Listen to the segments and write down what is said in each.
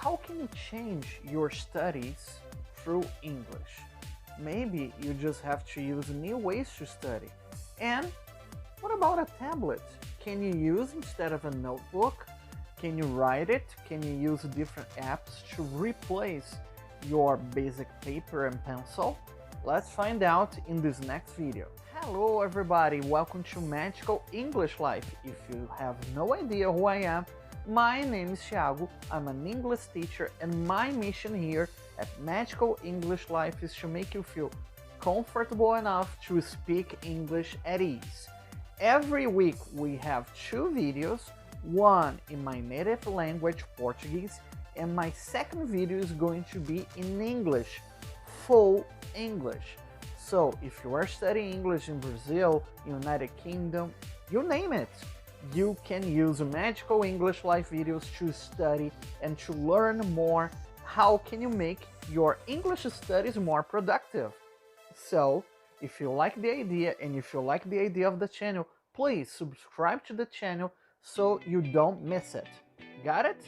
how can you change your studies through English? Maybe you just have to use new ways to study. And what about a tablet? Can you use instead of a notebook? Can you write it? Can you use different apps to replace your basic paper and pencil? Let's find out in this next video. Hello everybody, welcome to Magical English Life. If you have no idea who I am, my name is Thiago, I'm an English teacher, and my mission here at Magical English Life is to make you feel comfortable enough to speak English at ease. Every week we have 2 videos, one in my native language, Portuguese, and my second video is going to be in English, full English. So if you are studying English in Brazil, United Kingdom, you name it, you can use Magical English Life videos to study and to learn more. How can you make your English studies more productive? So if you like the idea and if you like the idea of the channel, please subscribe to the channel so you don't miss it. Got it?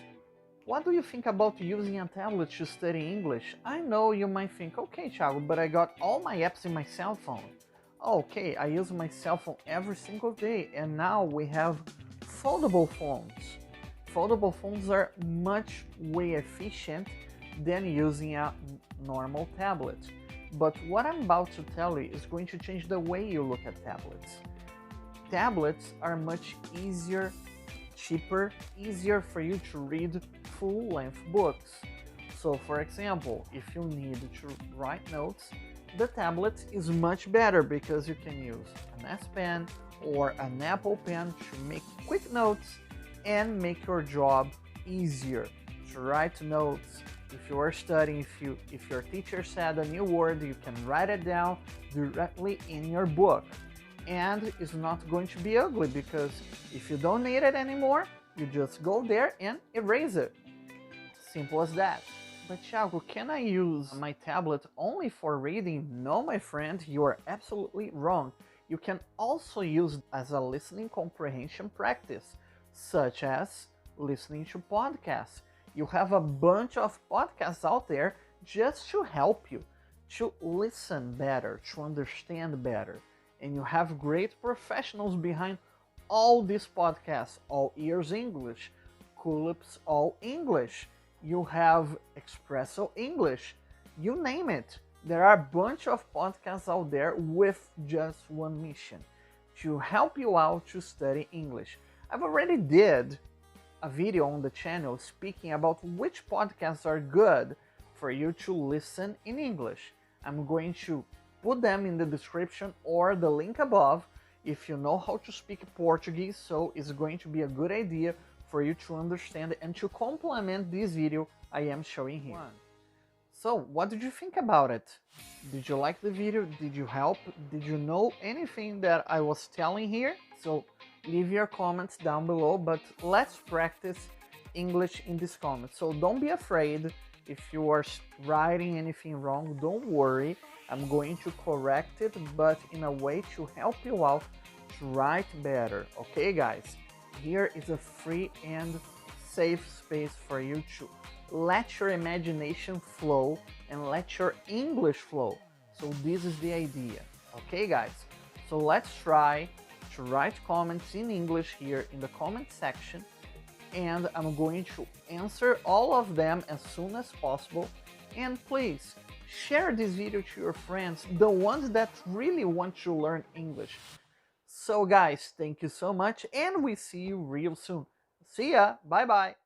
What do you think about using a tablet to study English? I know you might think, okay Thiago, but I got all my apps in my cell phone. Okay, I use my cell phone every single day, and now we have foldable phones. Foldable phones are much way efficient than using a normal tablet. But what I'm about to tell you is going to change the way you look at tablets. Tablets are much easier, cheaper, easier for you to read full-length books. So for example, if you need to write notes, the tablet is much better because you can use an S Pen or an Apple Pen to make quick notes and make your job easier to write notes. If you are studying, if your teacher said a new word, you can write it down directly in your book. And it's not going to be ugly because if you don't need it anymore, you just go there and erase it. Simple as that. But Thiago, can I use my tablet only for reading? No, my friend, you are absolutely wrong. You can also use it as a listening comprehension practice, such as listening to podcasts. You have a bunch of podcasts out there just to help you to listen better, to understand better. And you have great professionals behind all these podcasts, All Ears English, Culips All English. You have Espresso English, you name it. There are a bunch of podcasts out there with just one mission, to help you out to study English. I've already did a video on the channel speaking about which podcasts are good for you to listen in English. I'm going to put them in the description or the link above if you know how to speak Portuguese, so it's going to be a good idea for you to understand and to complement this video I am showing here. So what did you think about it? Did you like the video? Did you help? Did you know anything that I was telling here? So leave your comments down below, but let's practice English in this comment. So don't be afraid if you are writing anything wrong, don't worry. I'm going to correct it, but in a way to help you out to write better. Okay guys? Here is a free and safe space for you to let your imagination flow and let your English flow. So this is the idea. Okay guys? So let's try to write comments in English here in the comment section, and I'm going to answer all of them as soon as possible. And please share this video to your friends, the ones that really want to learn English. So guys, thank you so much, and we see you real soon. See ya, bye bye.